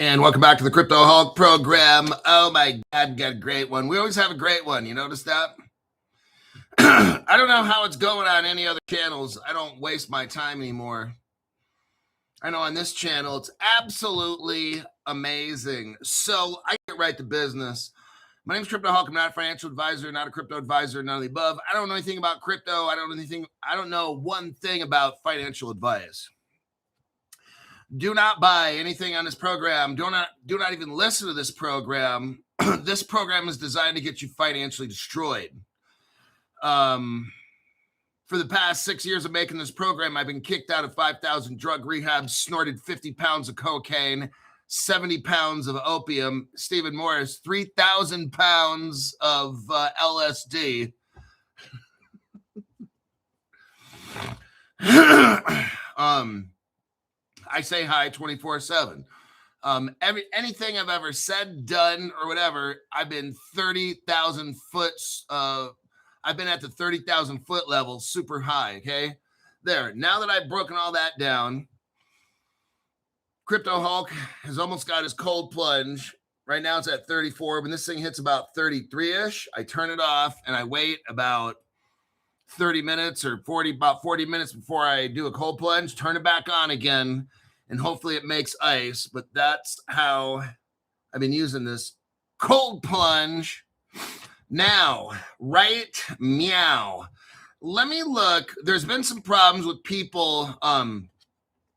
And welcome back to the Crypto Hulk program. Oh my God, got a great one. We always have a great one. You notice that? I don't know how it's going on any other channels. I don't waste my time anymore. I know on this channel, it's absolutely amazing. So I get right to business. My name is Crypto Hulk. I'm not a financial advisor, not a crypto advisor, none of the above. I don't know anything about crypto. I don't know one thing about financial advice. Do not buy anything on this program. Do not even listen to this program. This program is designed to get you financially destroyed. For the past 6 years of making this program, I've been kicked out of 5,000 drug rehabs, snorted 50 pounds of cocaine, 70 pounds of opium. Stephen Morris, 3,000 pounds of LSD. I say hi 24/7. Anything I've ever said, done, or whatever, I've been 30,000 foot. I've been at the 30,000 foot level, super high. Okay, there. Now that I've broken all that down, Crypto Hulk has almost got his cold plunge. Right now it's at 34. When this thing hits about 33-ish, I turn it off and I wait about 30 minutes or about 40 minutes before I do a cold plunge, turn it back on again, and hopefully it makes ice. But that's how I've been using this cold plunge. Now, right meow. Let me look. There's been some problems with people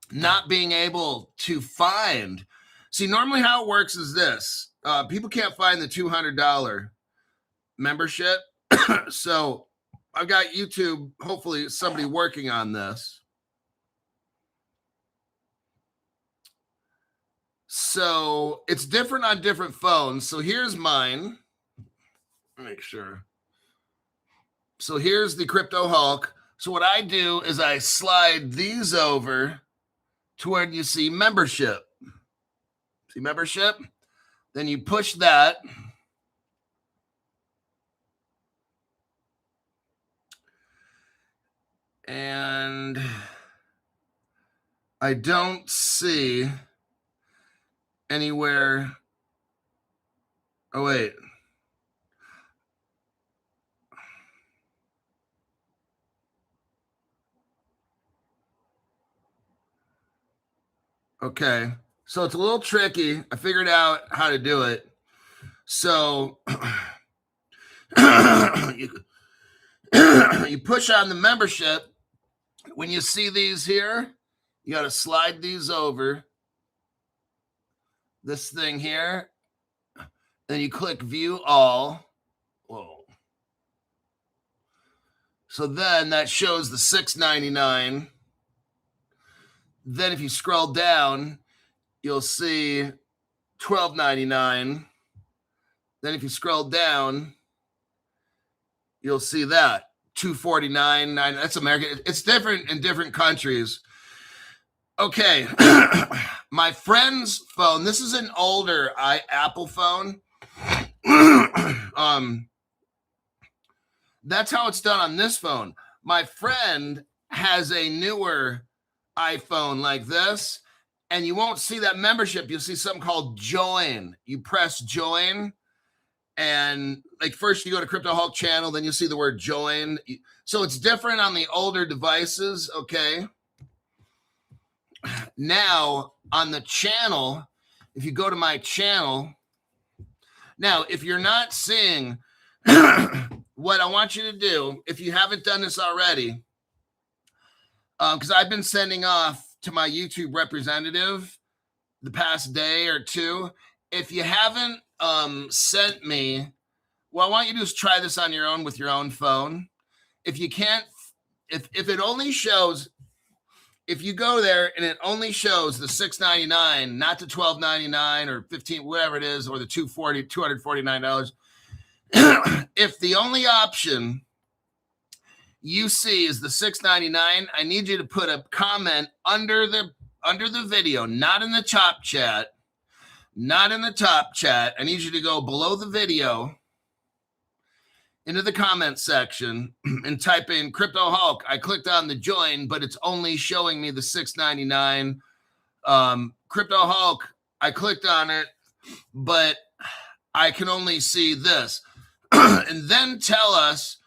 not being able to find. See, normally how it works is this. People can't find the $200 membership. So I've got YouTube, hopefully somebody working on this. So it's different on different phones. So here's mine. Make sure. So here's the Crypto Hulk. So what I do is I slide these over to where you see membership. See membership? Then you push that. And I don't see anywhere. Oh, wait. Okay. So it's a little tricky. I figured out how to do it. So you push on the membership. When you see these here, you got to slide these over this thing here. Then you click view all. Whoa. So then that shows the $6.99. Then if you scroll down, you'll see $12.99. Then if you scroll down, you'll see that $2.49. That's American. It's different in different countries. Okay. My friend's phone. This is an older Apple phone. That's how it's done on this phone. My friend has a newer iPhone like this, and you won't see that membership. You'll see something called join. You press join, and like first you go to Crypto Hulk channel, then you'll see the word join. So it's different on the older devices. Okay. Now on the channel, if you go to my channel, now if you're not seeing what I want you to do, if you haven't done this already, because I've been sending off to my YouTube representative the past day or two. If you haven't sent me, what I want you to do is try this on your own with your own phone. If you can't, if it only shows, if you go there and it only shows the $6.99, not the $12.99 or $15, whatever it is, or the $249. If the only option you see is the $6.99, I need you to put a comment under the video, not in the top chat. Not in the top chat. I need you to go below the video into the comment section and type in Crypto Hulk. I clicked on the join, but it's only showing me the $6.99. Crypto Hulk, I clicked on it, but I can only see this. And then tell us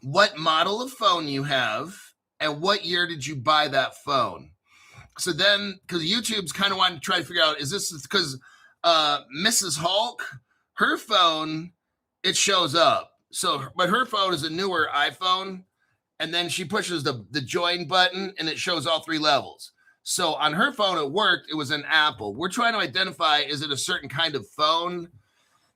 what model of phone you have and what year did you buy that phone. So then, because YouTube's kind of wanting to try to figure out, is this because Mrs. Hulk, her phone, it shows up. So, but her phone is a newer iPhone, and then she pushes the join button, and it shows all 3 levels. So on her phone, it worked. It was an Apple. We're trying to identify, is it a certain kind of phone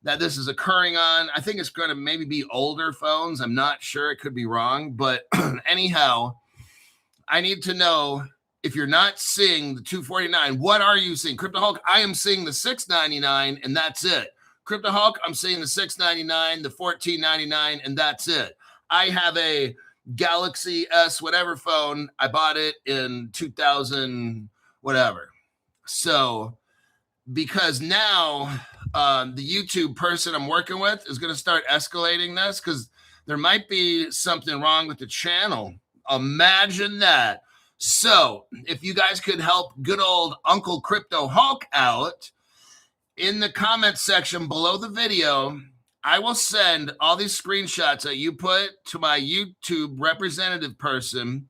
that this is occurring on? I think it's going to maybe be older phones. I'm not sure. It could be wrong. But anyhow, I need to know, if you're not seeing the 249, what are you seeing? Crypto Hulk, I am seeing the 699, and that's it. Crypto Hulk, I'm seeing the 699, the 1499, and that's it. I have a Galaxy S whatever phone. I bought it in 2000 whatever. So because now the YouTube person I'm working with is going to start escalating this, because there might be something wrong with the channel. Imagine that. So if you guys could help good old Uncle Crypto Hulk out, in the comment section below the video, I will send all these screenshots that you put to my YouTube representative person.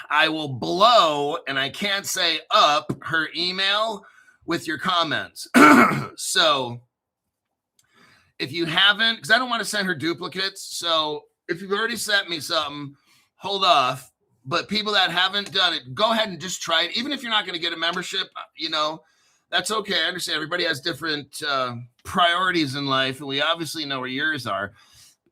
I will blow, and I can't say up, her email with your comments. So if you haven't, because I don't want to send her duplicates. So if you've already sent me something, hold off. But people that haven't done it, go ahead and just try it. Even if you're not going to get a membership, you know, that's okay. I understand everybody has different priorities in life, and we obviously know where yours are.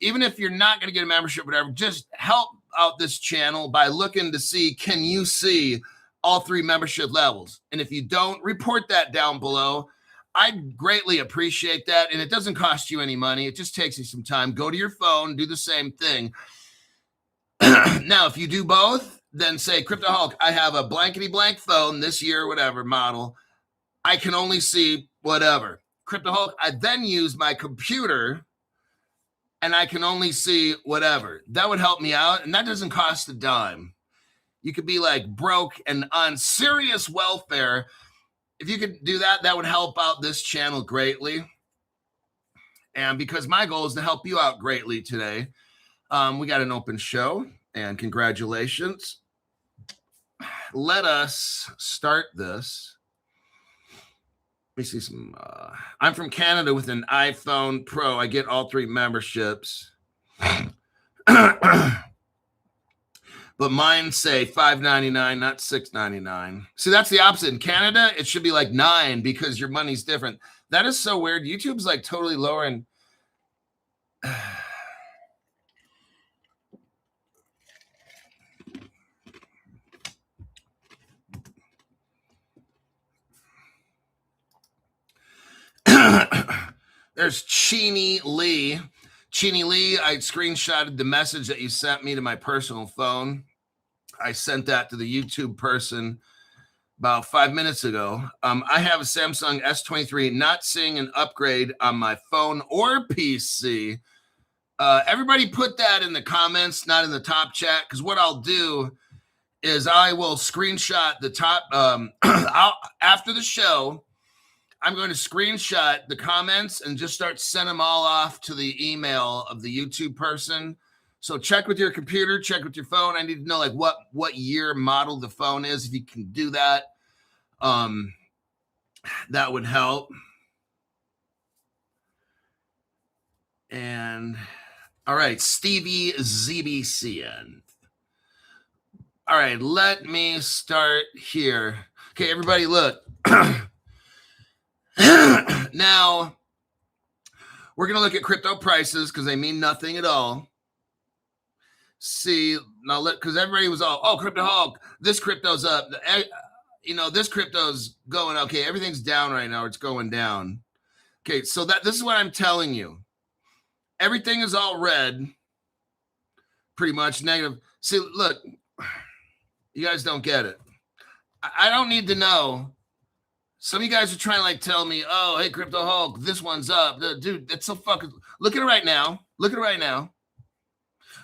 Even if you're not going to get a membership, whatever, just help out this channel by looking to see, can you see all 3 membership levels? And if you don't, report that down below. I'd greatly appreciate that. And it doesn't cost you any money. It just takes you some time. Go to your phone, do the same thing. Now, if you do both, then say, Crypto Hulk, I have a blankety blank phone this year, whatever model. I can only see whatever. Crypto Hulk, I then use my computer and I can only see whatever. That would help me out. And that doesn't cost a dime. You could be like broke and on serious welfare. If you could do that, that would help out this channel greatly. And because my goal is to help you out greatly today, we got an open show, and congratulations. Let us start this. Let me see some. I'm from Canada with an iPhone Pro. I get all 3 memberships. But mine say $5.99, not $6.99. See, that's the opposite. In Canada, it should be like $9 because your money's different. That is so weird. YouTube's like totally lowering. There's Cheeny Lee. Cheeny Lee, I screenshotted the message that you sent me to my personal phone. I sent that to the YouTube person about 5 minutes ago. I have a Samsung S23, not seeing an upgrade on my phone or PC. Everybody put that in the comments, not in the top chat, because what I'll do is I will screenshot the top after the show. I'm going to screenshot the comments and just start sending them all off to the email of the YouTube person. So check with your computer, check with your phone. I need to know like what year model the phone is. If you can do that, that would help. And all right, Stevie ZBCN. All right, let me start here. Okay, everybody, look. Now, we're going to look at crypto prices because they mean nothing at all. See, now, because everybody was all, oh, Crypto Hulk, this crypto's up. You know, this crypto's going, okay, everything's down right now. It's going down. Okay, so this is what I'm telling you. Everything is all red, pretty much negative. See, look, you guys don't get it. I don't need to know. Some of you guys are trying to like tell me, oh, hey, Crypto Hulk, this one's up. Dude, that's so fucking, look at it right now. Look at it right now.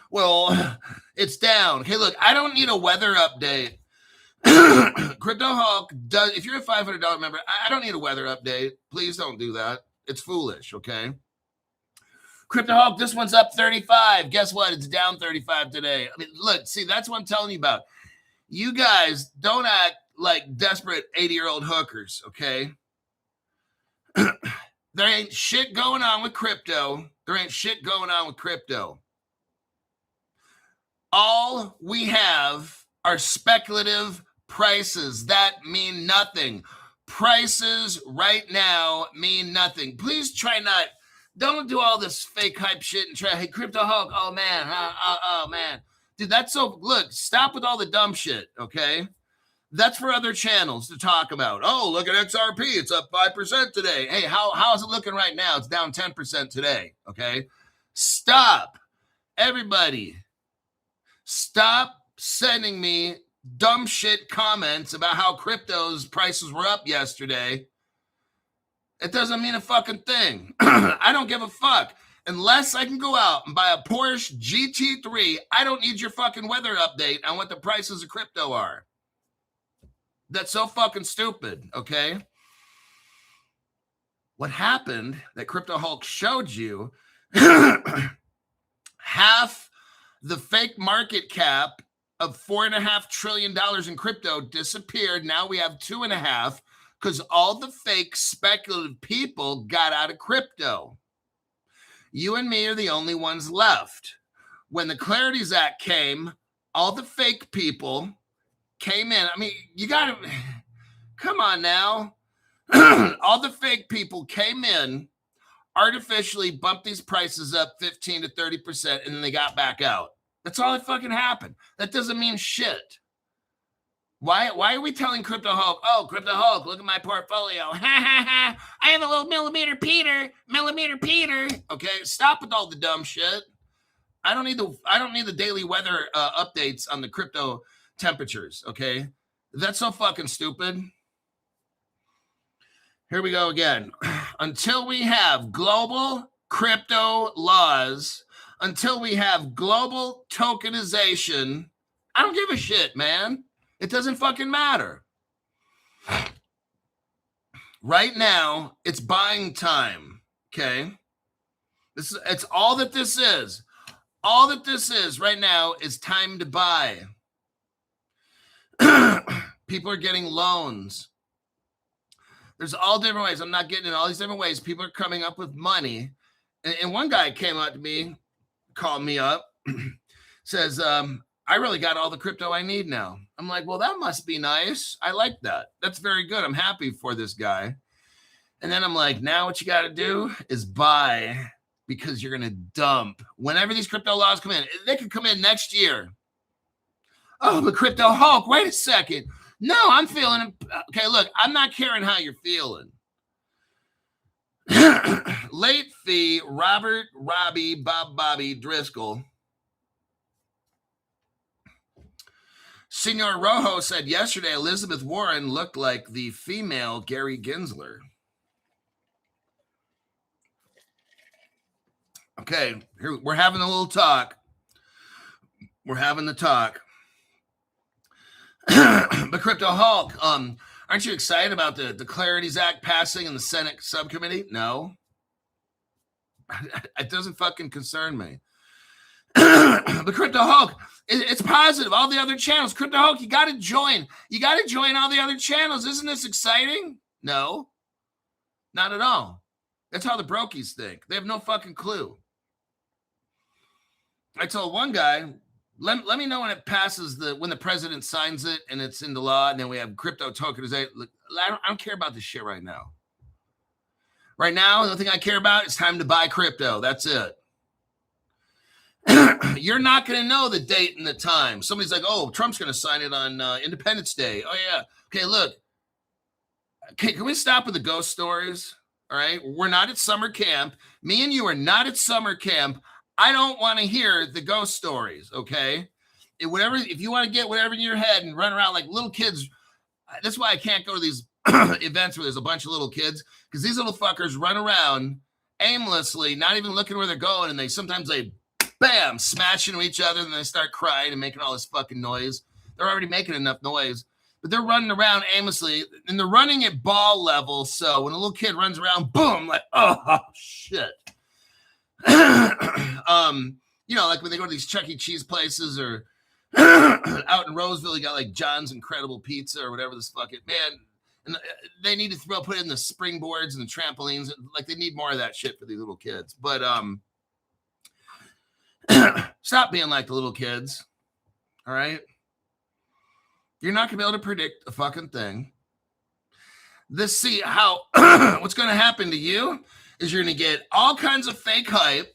Well, it's down. Okay, look, I don't need a weather update Crypto Hulk does. If you're a $500 member, I don't need a weather update. Please don't do that. It's foolish, okay? Crypto Hulk, this one's up 35. Guess what? It's down 35 today. I mean, look, see, that's what I'm telling you about. You guys don't act like desperate 80-year-old hookers, okay? There ain't shit going on with crypto. There ain't shit going on with crypto. All we have are speculative prices that mean nothing. Prices right now mean nothing. Please try not. Don't do all this fake hype shit and try, hey, Crypto Hulk, oh man, oh man. Dude, that's so, look, stop with all the dumb shit, okay? That's for other channels to talk about. Oh, look at XRP, it's up 5% today. Hey, how is it looking right now? It's down 10% today, okay? Stop. Everybody, stop sending me dumb shit comments about how crypto's prices were up yesterday. It doesn't mean a fucking thing. I don't give a fuck. Unless I can go out and buy a Porsche GT3, I don't need your fucking weather update on what the prices of crypto are. That's so fucking stupid, okay? What happened that Crypto Hulk showed you, half the fake market cap of $4.5 trillion in crypto disappeared. Now we have 2.5 because all the fake speculative people got out of crypto. You and me are the only ones left. When the Clarities Act came, all the fake people came in. I mean, you got to, come on now. All the fake people came in, artificially bumped these prices up 15 to 30%, and then they got back out. That's all that fucking happened. That doesn't mean shit. Why are we telling Crypto Hulk, oh, Crypto Hulk, look at my portfolio. I have a little millimeter Peter. Okay, stop with all the dumb shit. I don't need the daily weather updates on the crypto temperatures, okay? That's so fucking stupid. Here we go again. Until we have global crypto laws, until we have global tokenization, I don't give a shit, man. It doesn't fucking matter. Right now, it's buying time, okay? It's all that this is. All that this is right now is time to buy. People are getting loans. There's all different ways. I'm not getting in all these different ways. People are coming up with money. And one guy came up to me, called me up, says, I really got all the crypto I need now. I'm like, well, that must be nice. I like that. That's very good. I'm happy for this guy. And then I'm like, now what you got to do is buy, because you're going to dump. Whenever these crypto laws come in, they could come in next year. Oh, but Crypto Hulk, wait a second. No, I'm feeling, okay, look, I'm not caring how you're feeling. Late fee, Robert, Robbie, Bobby Driscoll. Senor Rojo said yesterday Elizabeth Warren looked like the female Gary Gensler. Okay, here we're having a little talk. We're having the talk. But Crypto Hulk, aren't you excited about the Clarities Act passing in the Senate subcommittee? No. It doesn't fucking concern me. But Crypto Hulk, it's positive. All the other channels. Crypto Hulk, you got to join. You got to join all the other channels. Isn't this exciting? No. Not at all. That's how the brokies think. They have no fucking clue. I told one guy, let me know when it passes, when the president signs it and it's into law, and then we have crypto tokenization. I don't care about this shit right now. Right now, the only thing I care about is time to buy crypto. That's it. You're not going to know the date and the time. Somebody's like, oh, Trump's going to sign it on Independence Day. Oh, yeah. Okay, look. Okay, can we stop with the ghost stories? All right? We're not at summer camp. Me and you are not at summer camp. I don't want to hear the ghost stories, okay? If you want to get whatever in your head and run around like little kids, that's why I can't go to these events where there's a bunch of little kids, because these little fuckers run around aimlessly, not even looking where they're going, and sometimes bam, smash into each other, and they start crying and making all this fucking noise. They're already making enough noise. but they're running around aimlessly, and they're running at ball level. So when a little kid runs around, boom, like, oh shit. You know, like when they go to these Chuck E. Cheese places or out in Roseville, you got like John's Incredible Pizza or whatever this fucking man. And they need to put in the springboards and the trampolines. Like they need more of that shit for these little kids. But stop being like the little kids. All right. You're not gonna be able to predict a fucking thing. See how what's gonna happen to you is you're gonna get all kinds of fake hype.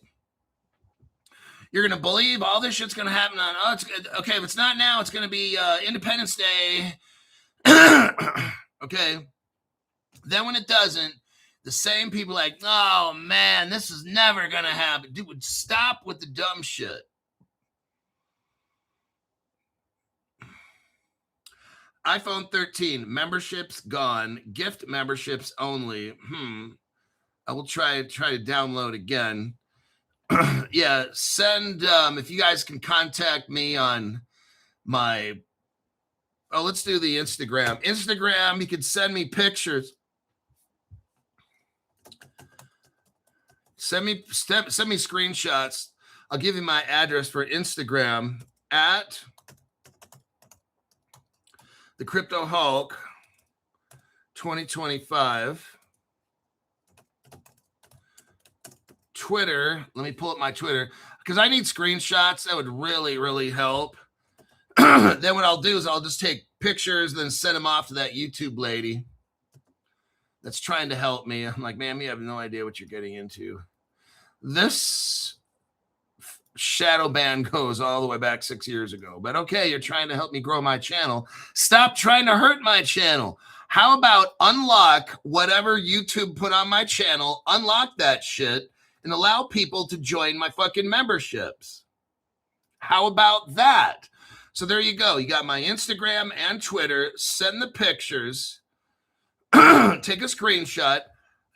You're going to believe all this shit's going to happen on, okay, if it's not now, it's going to be Independence Day. Okay. Then when it doesn't, the same people like, oh, man, this is never going to happen. Dude, stop with the dumb shit. iPhone 13, memberships gone, gift memberships only. I will try to download again. Yeah, send if you guys can contact me on my let's do the Instagram. You can send me pictures, send me screenshots. I'll give you my address for Instagram at the Crypto Hulk 2025. Twitter, let me pull up my Twitter because I need screenshots. That would really, really help. Then what I'll do is I'll just take pictures and then send them off to that YouTube lady that's trying to help me. I'm like, ma'am, you have no idea what you're getting into. This shadow ban goes all the way back 6 years ago. But okay, you're trying to help me grow my channel. Stop trying to hurt my channel. How about unlock whatever YouTube put on my channel, unlock that shit, and allow people to join my fucking memberships? How about that? So there you go. You got my Instagram and Twitter. Send the pictures. Take a screenshot.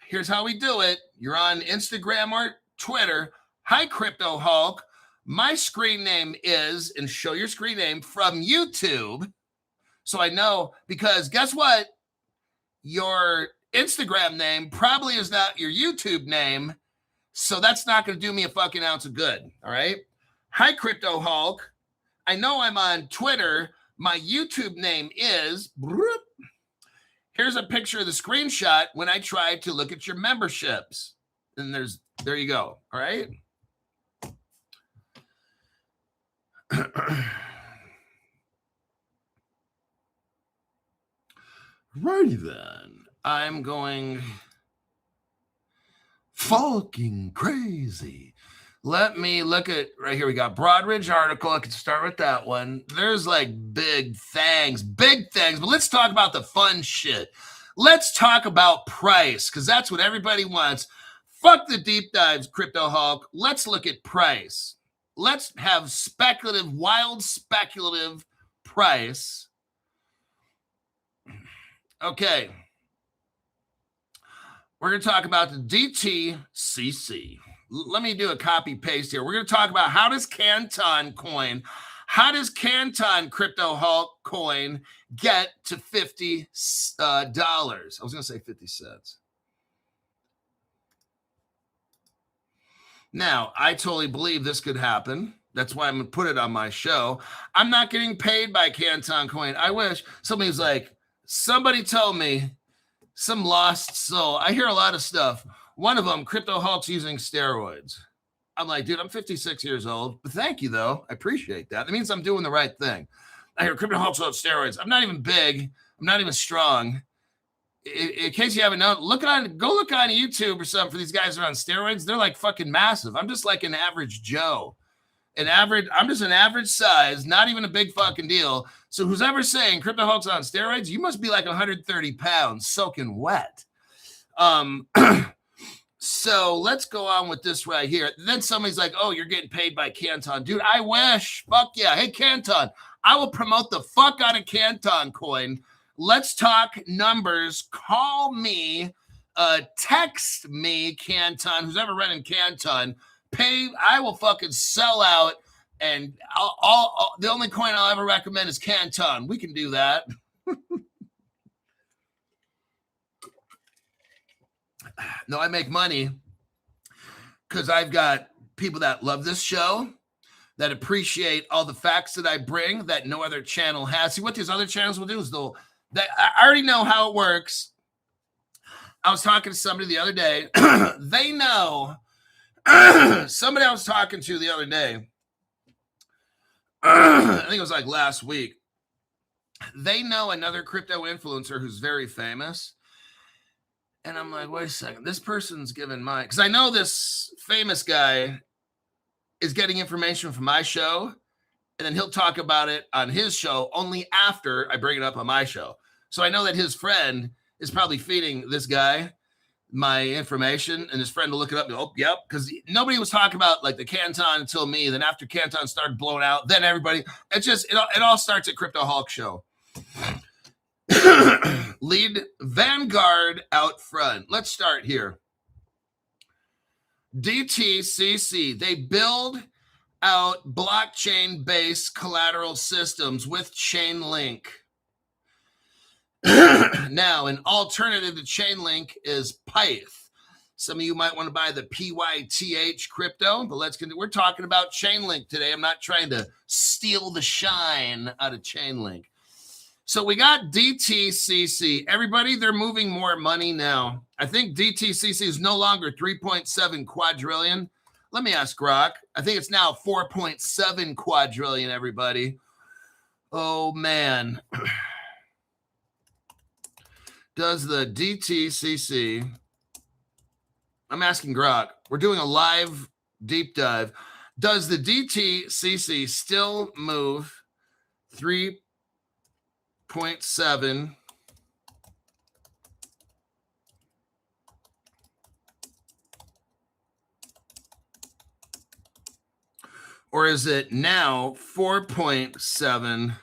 Here's how we do it. You're on Instagram or Twitter. Hi, Crypto Hulk. My screen name is, and show your screen name from YouTube. So I know, because guess what? Your Instagram name probably is not your YouTube name. So that's not going to do me a fucking ounce of good. All right. Hi, Crypto Hulk. I know I'm on Twitter. My YouTube name is. Here's a picture of the screenshot when I tried to look at your memberships. And there you go. All right. Righty then. I'm going fucking crazy. Let me look at right here. We got Broadridge article. I can start with that one. There's like big things. But let's talk about the fun shit. Let's talk about price, because that's what everybody wants. Fuck the deep dives, Crypto Hulk. Let's look at price. Let's have wild speculative price. Okay. We're going to talk about the DTCC. Let me do a copy paste here. We're going to talk about how does Canton Crypto Hulk coin get to $50? I was going to say 50 cents. Now, I totally believe this could happen. That's why I'm going to put it on my show. I'm not getting paid by Canton Coin. I wish. Somebody told me, some lost soul. I hear a lot of stuff. One of them, Crypto Hulk's using steroids. I'm like, dude, I'm 56 years old. But thank you, though. I appreciate that. It means I'm doing the right thing. I hear Crypto Hulk's on steroids. I'm not even big. I'm not even strong. In case you haven't known, go look on YouTube or something for these guys that are on steroids. They're like fucking massive. I'm just like an average Joe. I'm just an average size, not even a big fucking deal. So who's ever saying Crypto Hulk's on steroids, you must be like 130 pounds soaking wet. So let's go on with this right here. Then somebody's like, oh, you're getting paid by Canton. Dude, I wish. Fuck yeah. Hey, Canton, I will promote the fuck out of Canton Coin. Let's talk numbers. Call me, text me, Canton, who's ever running Canton. I will fucking sell out, and the only coin I'll ever recommend is Canton. We can do that. No, I make money because I've got people that love this show, that appreciate all the facts that I bring that no other channel has. See, what these other channels will do is I already know how it works. I was talking to somebody the other day. They know. Somebody I was talking to the other day, I think it was like last week. They know another crypto influencer who's very famous. And I'm like, wait a second, this person's giving my, because I know this famous guy is getting information from my show, and then he'll talk about it on his show only after I bring it up on my show. So I know that his friend is probably feeding this guy my information, and his friend will look it up and go, oh, yep, because nobody was talking about like the Canton until me. Then after Canton started blowing out, then everybody, it all starts at Crypto Hulk Show. Lead Vanguard out front. Let's start here. DTCC, they build out blockchain-based collateral systems with Chainlink. Now, an alternative to Chainlink is Pyth. Some of you might want to buy the PYTH crypto, but we're talking about Chainlink today. I'm not trying to steal the shine out of Chainlink. So we got DTCC. Everybody, they're moving more money now. I think DTCC is no longer 3.7 quadrillion. Let me ask Grok. I think it's now 4.7 quadrillion, everybody. Oh, man. Does the DTCC, I'm asking Grok, we're doing a live deep dive. Does the DTCC still move 3.7? Or is it now 4.7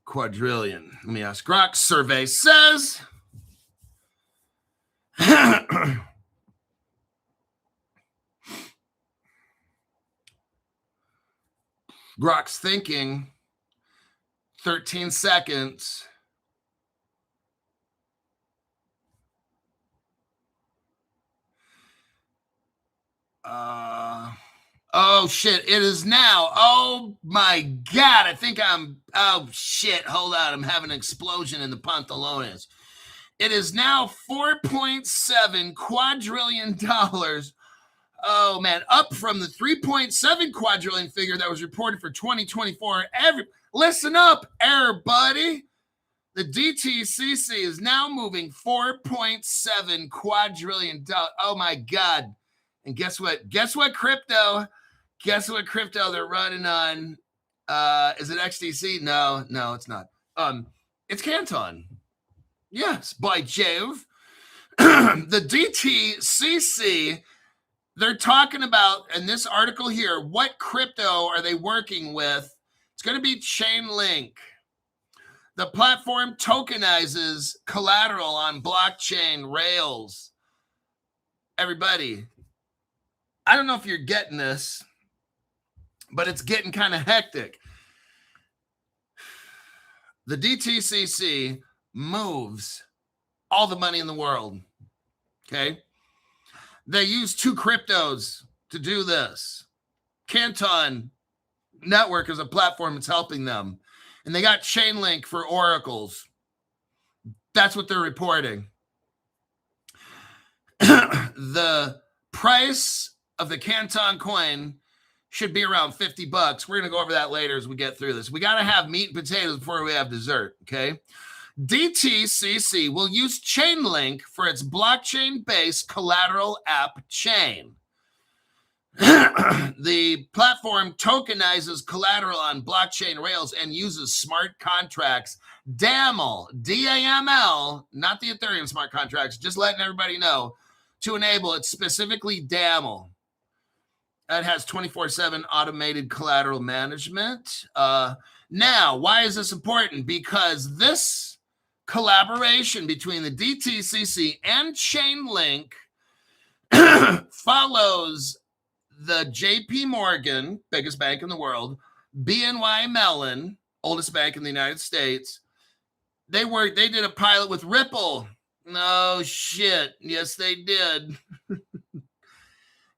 quadrillion? Let me ask Grok. Survey says Grok's thinking. 13 seconds. Oh, shit. It is now. Oh, my God. I think oh, shit. Hold on. I'm having an explosion in the pantalones. It is now $4.7 quadrillion. Oh, man. Up from the 3.7 quadrillion figure that was reported for 2024. Listen up, everybody. The DTCC is now moving $4.7 quadrillion. Oh, my God. And guess what? Guess what crypto? Guess what crypto they're running on? Is it XDC? No, it's not. It's Canton. Yes, by Jove. The DTCC, they're talking about, in this article here, what crypto are they working with? It's going to be Chainlink. The platform tokenizes collateral on blockchain rails. Everybody, I don't know if you're getting this, but it's getting kind of hectic. The DTCC moves all the money in the world. Okay? They use two cryptos to do this. Canton Network is a platform that's helping them. And they got Chainlink for oracles. That's what they're reporting. The price of the Canton coin should be around $50. We're going to go over that later as we get through this. We got to have meat and potatoes before we have dessert, okay? DTCC will use Chainlink for its blockchain-based collateral app chain. The platform tokenizes collateral on blockchain rails and uses smart contracts. DAML, D-A-M-L, not the Ethereum smart contracts, just letting everybody know, to enable it, specifically DAML. It has 24/7 automated collateral management. Now, why is this important? Because this collaboration between the DTCC and Chainlink follows the JP Morgan, biggest bank in the world, BNY Mellon, oldest bank in the United States. They did a pilot with Ripple. No shit. Yes, they did.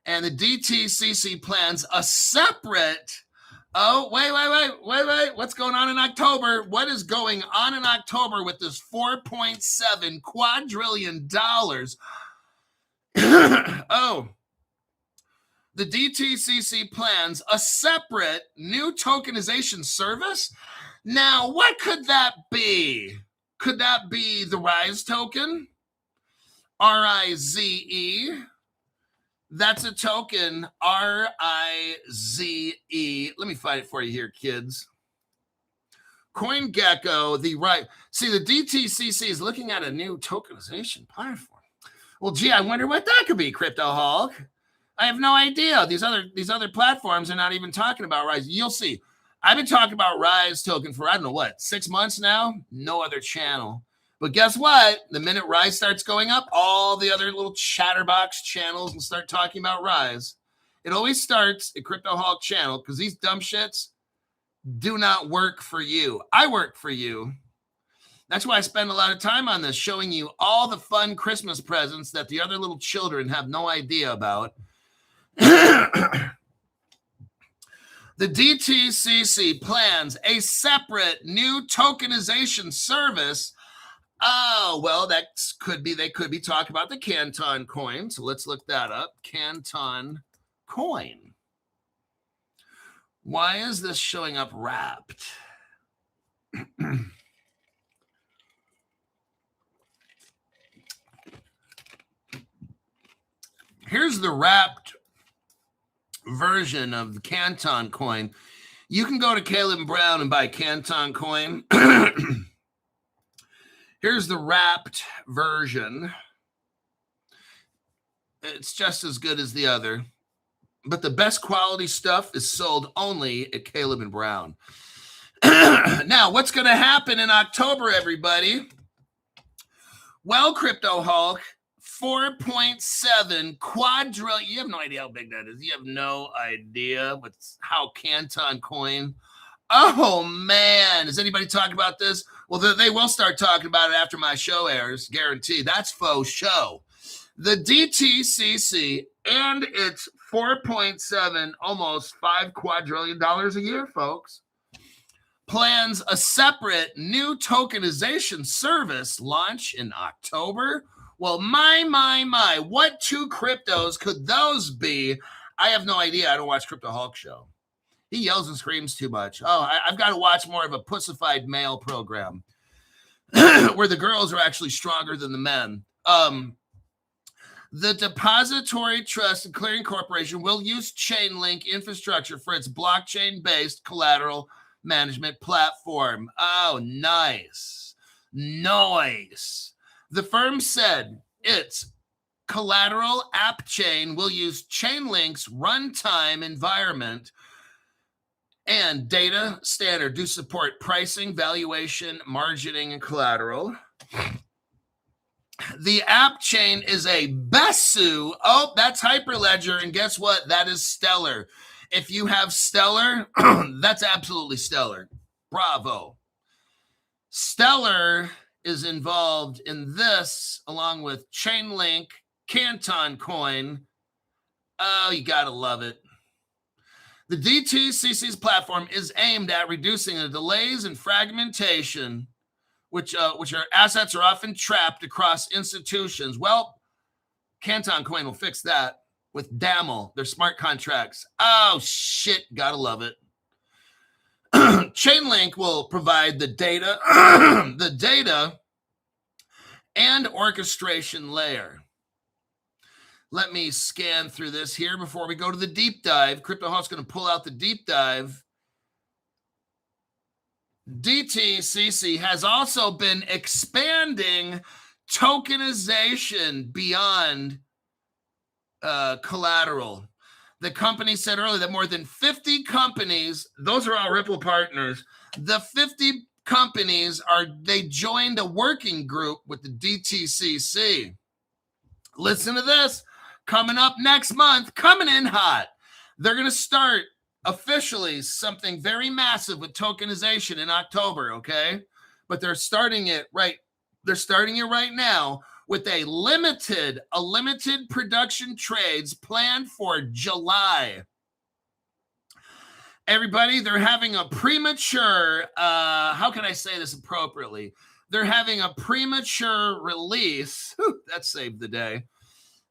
And the DTCC plans a separate. Oh, wait. What's going on in October? What is going on in October with this $4.7 quadrillion? Oh, the DTCC plans a separate new tokenization service. Now, what could that be? Could that be the RISE token? RIZE. That's a token, RIZE. Let me find it for you here, kids. CoinGecko, see, the DTCC is looking at a new tokenization platform. Well, gee, I wonder what that could be, Crypto Hulk. I have no idea. These other platforms are not even talking about RISE. You'll see. I've been talking about RISE token for, I don't know what, 6 months now? No other channel. But guess what? The minute RISE starts going up, all the other little chatterbox channels will start talking about RISE. It always starts at Crypto Hulk channel because these dumb shits do not work for you. I work for you. That's why I spend a lot of time on this, showing you all the fun Christmas presents that the other little children have no idea about. The DTCC plans a separate new tokenization service. Oh, well, they could be talking about the Canton coin. So let's look that up. Canton coin. Why is this showing up wrapped? Here's the wrapped version of the Canton coin. You can go to Caleb Brown and buy Canton coin. Here's the wrapped version. It's just as good as the other, but the best quality stuff is sold only at Caleb and Brown. Now, what's going to happen in October, everybody? Well, Crypto Hulk, 4.7 quadrillion. You have no idea how big that is. You have no idea how Canton coin. Oh, man. Is anybody talking about this? Well, they will start talking about it after my show airs. Guaranteed. That's faux show. The DTCC and its 4.7, almost $5 quadrillion a year, folks, plans a separate new tokenization service launch in October. Well, my, what two cryptos could those be? I have no idea. I don't watch Crypto Hulk show. He yells and screams too much. Oh, I've got to watch more of a pussified male program where the girls are actually stronger than the men. The Depository Trust and Clearing Corporation will use Chainlink infrastructure for its blockchain-based collateral management platform. Oh, nice. Nice. The firm said its collateral app chain will use Chainlink's runtime environment and data standard to support pricing, valuation, margining, and collateral. The app chain is a Besu. Oh, that's Hyperledger. And guess what? That is Stellar. If you have Stellar, that's absolutely Stellar. Bravo. Stellar is involved in this, along with Chainlink, Canton coin. Oh, you got to love it. The DTCC's platform is aimed at reducing the delays and fragmentation, which are assets are often trapped across institutions. Well, Canton coin will fix that with DAML, their smart contracts. Oh, shit, gotta love it. Chainlink will provide the data, and orchestration layer. Let me scan through this here before we go to the deep dive. Crypto Hulk's going to pull out the deep dive. DTCC has also been expanding tokenization beyond collateral. The company said earlier that more than 50 companies, those are all Ripple partners, the 50 companies they joined a working group with the DTCC. Listen to this. Coming up next month, coming in hot. They're going to start officially something very massive with tokenization in October, okay? But they're starting it right now with a limited production trades planned for July. Everybody, they're having a premature, how can I say this appropriately? They're having a premature release. Whew, that saved the day.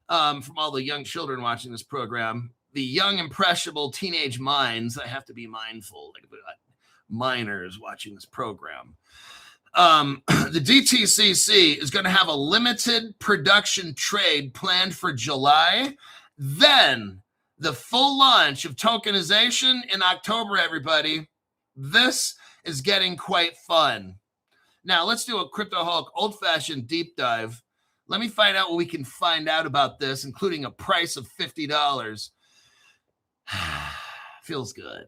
From all the young children watching this program, the young, impressionable teenage minds. I have to be mindful, like minors watching this program. The DTCC is going to have a limited production trade planned for July. Then the full launch of tokenization in October, everybody. This is getting quite fun. Now, let's do a Crypto Hulk old-fashioned deep dive. Let me find out what we can find out about this, including a price of $50. Feels good.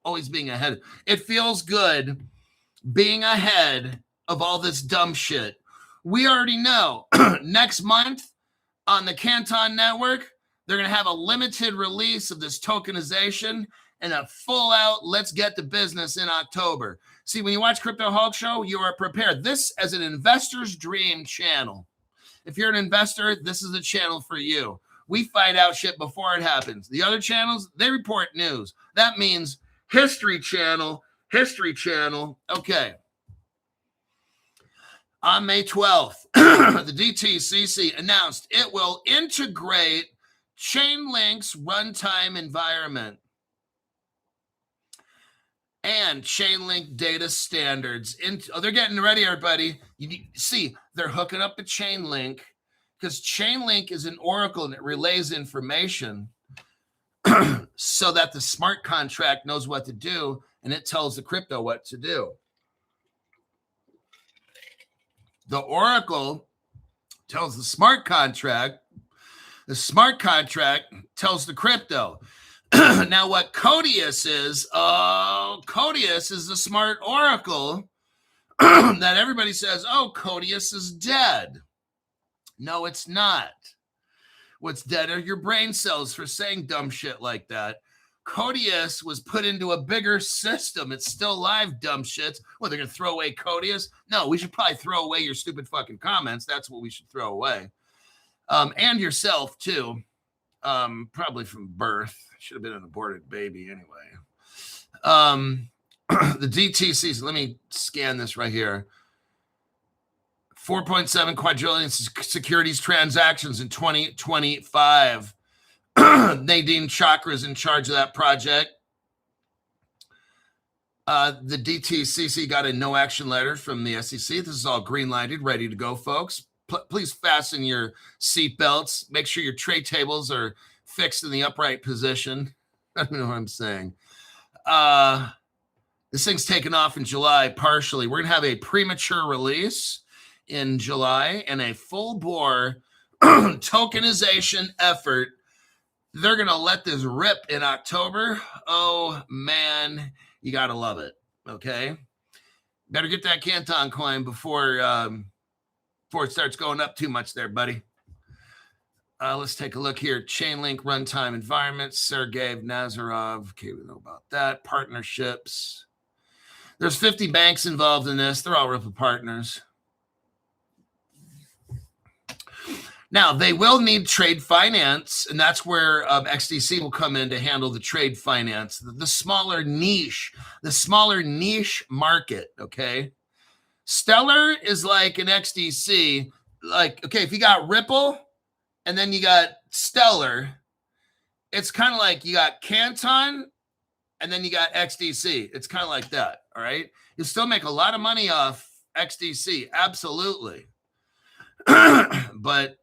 Always being ahead. It feels good being ahead of all this dumb shit. We already know next month on the Canton network, they're going to have a limited release of this tokenization and a full out let's get to business in October. See, when you watch Crypto Hulk Show, you are prepared. This as an investor's dream channel. If you're an investor, this is a channel for you. We find out shit before it happens. The other channels, they report news. That means History Channel. Okay. On May 12th, the DTCC announced it will integrate Chainlink's runtime environment and Chainlink data standards. They're getting ready, everybody. You see, they're hooking up to Chainlink because Chainlink is an oracle and it relays information so that the smart contract knows what to do and it tells the crypto what to do. The oracle tells the smart contract tells the crypto. Now, what Codius is, Codius is the smart oracle that everybody says, oh, Codius is dead. No, it's not. What's dead are your brain cells for saying dumb shit like that. Codius was put into a bigger system. It's still live, dumb shits. Well, they're going to throw away Codius? No, we should probably throw away your stupid fucking comments. That's what we should throw away. And yourself, too. Probably from birth. Should have been an aborted baby anyway. The DTCs, let me scan this right here. 4.7 quadrillion securities transactions in 2025. Nadine Chakra is in charge of that project. The DTCC got a no action letter from the SEC. This is all green lighted, ready to go, folks. Please fasten your seatbelts. Make sure your tray tables are fixed in the upright position. I don't know what I'm saying. This thing's taken off in July partially. We're going to have a premature release in July and a full-bore tokenization effort. They're going to let this rip in October. Oh, man, you got to love it, okay? Better get that Canton coin before it starts going up too much there, buddy. Let's take a look here. Chainlink runtime environment, Sergey Nazarov. Okay, we know about that. Partnerships. There's 50 banks involved in this. They're all Ripple partners. Now, they will need trade finance, and that's where XDC will come in to handle the trade finance, the smaller niche market, okay? Stellar is like an XDC. Like, okay, if you got Ripple and then you got Stellar, it's kind of like you got Canton and then you got XDC. It's kind of like that, all right? You'll still make a lot of money off XDC, absolutely. But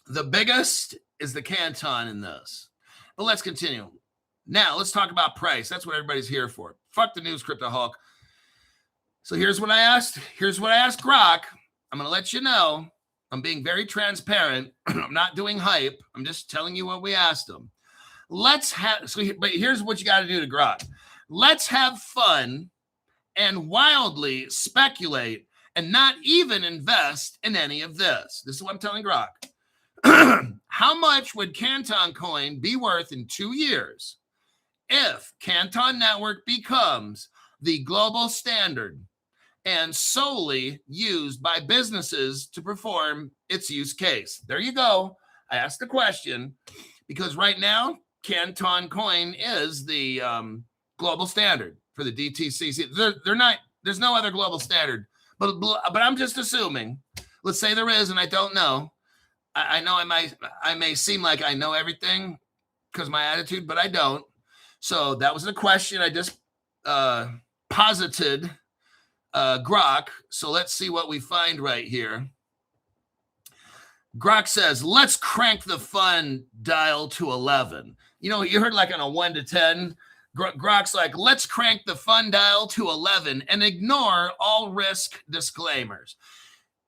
the biggest is the Canton in this. But let's continue. Now, let's talk about price. That's what everybody's here for. Fuck the news, Crypto Hulk. So here's what I asked. Here's what I asked Grok. I'm going to let you know. I'm being very transparent. I'm not doing hype. I'm just telling you what we asked him. But here's what you got to do to Grok. Let's have fun and wildly speculate and not even invest in any of this. This is what I'm telling Grok. How much would Canton coin be worth in 2 years if Canton Network becomes the global standard and solely used by businesses to perform its use case. There you go. I asked the question because right now, Canton coin is the global standard for the DTCC. They're not. There's no other global standard, but I'm just assuming. Let's say there is, and I don't know. I know I may seem like I know everything because my attitude, but I don't. So that was the question I just posited, Grok. So let's see what we find right here. Grok says, let's crank the fun dial to 11. You know, you heard like on a 1 to 10. Grok's like, let's crank the fun dial to 11 and ignore all risk disclaimers,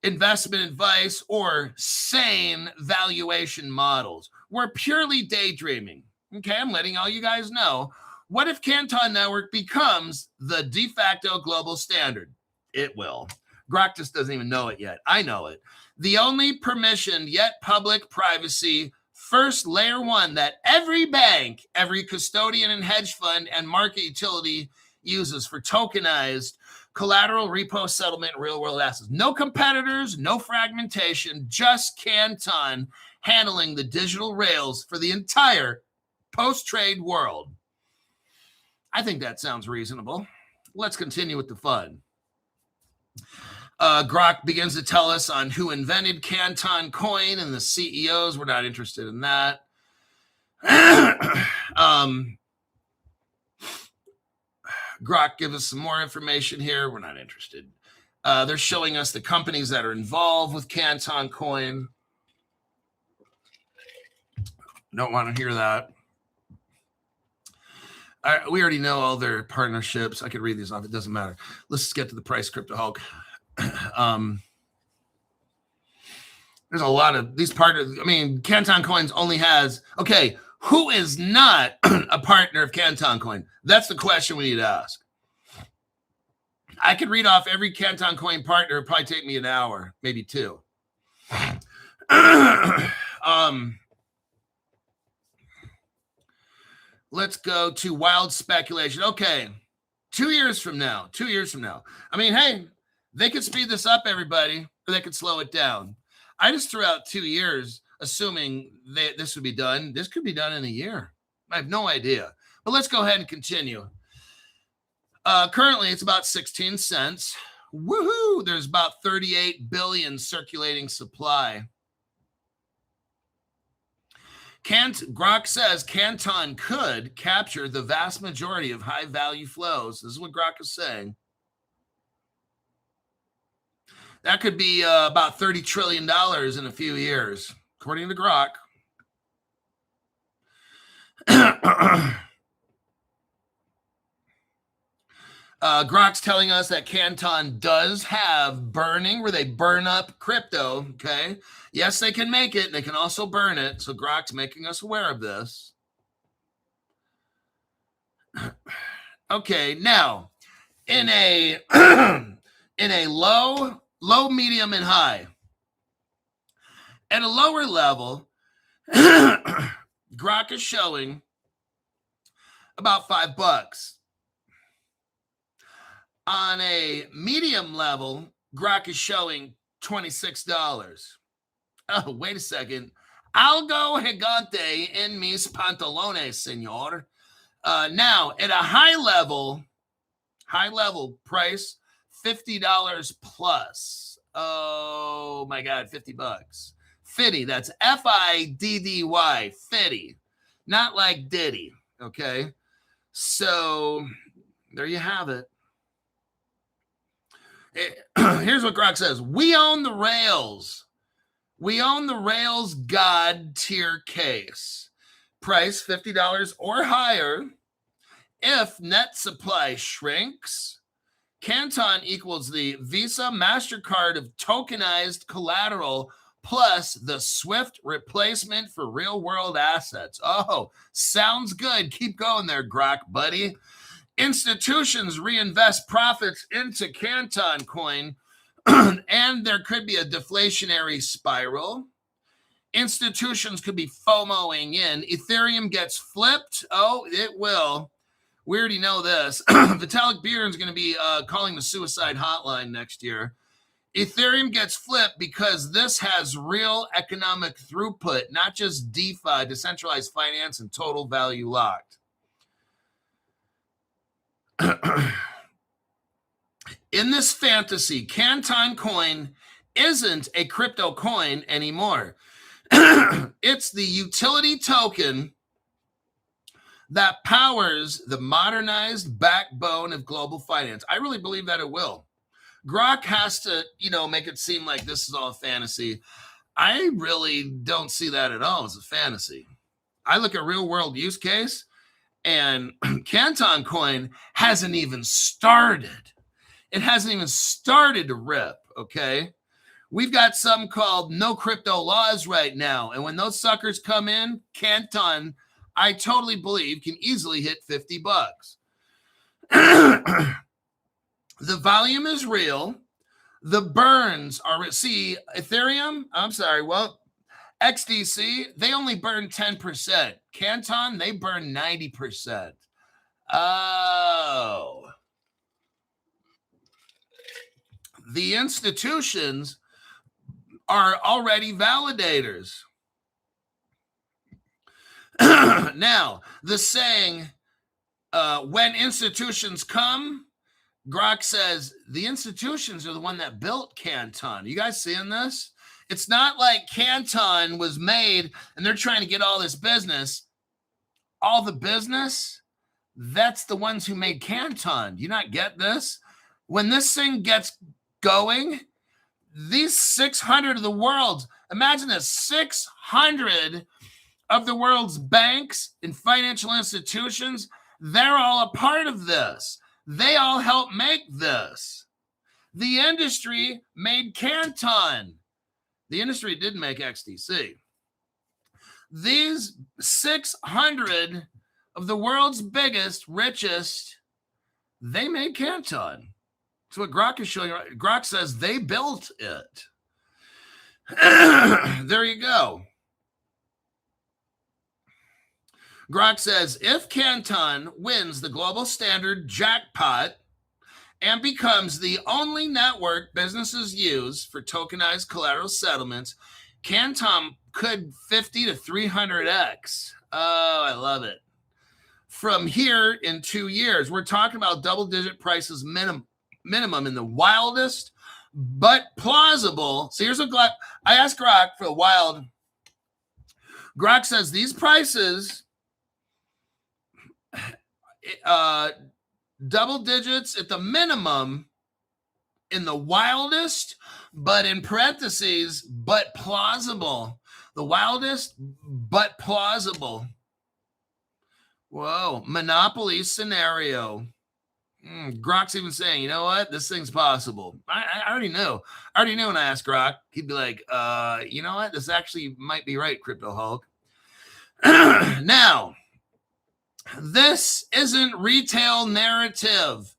investment advice, or sane valuation models. We're purely daydreaming. Okay, I'm letting all you guys know. What if Canton Network becomes the de facto global standard? It will. Grok just doesn't even know it yet. I know it. The only permissioned yet public privacy first layer one that every bank, every custodian and hedge fund and market utility uses for tokenized collateral repo settlement real world assets. No competitors, no fragmentation, just Canton handling the digital rails for the entire post-trade world. I think that sounds reasonable. Let's continue with the fun. Grok begins to tell us on who invented Canton coin and the CEOs. We're not interested in that. Grok gives us some more information here. We're not interested. They're showing us the companies that are involved with Canton coin. Don't want to hear that. We already know all their partnerships. I could read these off. It doesn't matter. Let's get to the price, Crypto Hulk. There's a lot of these partners. I mean, Canton Coins only has, okay, who is not a partner of Canton Coin? That's the question we need to ask. I could read off every Canton Coin partner. It'd probably take me an hour, maybe two. Let's go to wild speculation. Okay, 2 years from now. I mean, hey, they could speed this up, everybody, or they could slow it down. I just threw out 2 years, assuming this would be done. This could be done in a year. I have no idea. But let's go ahead and continue. Currently, it's about 16 cents. Woohoo! There's about 38 billion circulating supply. Grok says Canton could capture the vast majority of high-value flows. This is what Grok is saying. That could be about $30 trillion in a few years, according to Grok. Grok's telling us that Canton does have burning, where they burn up crypto, okay? Yes, they can make it, and they can also burn it, so Grok's making us aware of this. Okay, now, in a low, medium, and high, at a lower level, Grok is showing about $5. On a medium level, Grok is showing $26. Oh, wait a second. Algo gigante en mis pantalones, senor. Now, at a high level price, $50 plus. Oh my God, $50. Fiddy, that's Fiddy, Fiddy. Not like Diddy, okay? So, there you have it. Here's what Grok says. We own the rails. We own the rails God tier case. Price $50 or higher. If net supply shrinks, Canton equals the Visa MasterCard of tokenized collateral plus the swift replacement for real world assets. Oh, sounds good. Keep going there, Grok, buddy. Institutions reinvest profits into Canton coin, and there could be a deflationary spiral. Institutions could be FOMOing in. Ethereum gets flipped. Oh, it will. We already know this. Vitalik Buterin is going to be calling the suicide hotline next year. Ethereum gets flipped because this has real economic throughput, not just DeFi, decentralized finance, and total value locked. In this fantasy, Canton coin isn't a crypto coin anymore. It's the utility token that powers the modernized backbone of global finance. I really believe that it will. Grok has to, make it seem like this is all a fantasy. I really don't see that at all as a fantasy. I look at real world use case, and Canton coin hasn't even started. It hasn't even started to rip, okay? We've got something called no crypto laws right now. And when those suckers come in, Canton, I totally believe, can easily hit $50. The volume is real. The burns are, see, Ethereum, XDC, they only burn 10%. Canton, they burn 90%. Oh. The institutions are already validators. Now, the saying, when institutions come, Grok says the institutions are the one that built Canton. You guys seeing this? It's not like Canton was made and they're trying to get all this business. All the business, that's the ones who made Canton. Do you not get this? When this thing gets going, these 600 of the world's, imagine this, 600 of the world's banks and financial institutions, they're all a part of this. They all help make this. The industry made Canton. The industry didn't make XDC. These 600 of the world's biggest, richest, they made Canton. That's what Grok is showing. Grok says they built it. There you go. Grok says, if Canton wins the global standard jackpot and becomes the only network businesses use for tokenized collateral settlements, Canton could 50 to 300x. Oh, I love it. From here in 2 years, we're talking about double-digit prices minimum in the wildest but plausible. So here's what I asked Grok for the wild. Grok says these prices, double digits at the minimum in the wildest, but in parentheses, but plausible. The wildest, but plausible. Whoa, monopoly scenario. Grok's even saying, you know what? This thing's possible. I already knew. I already knew when I asked Grok. He'd be like, you know what? This actually might be right, Crypto Hulk. Now, this isn't retail narrative.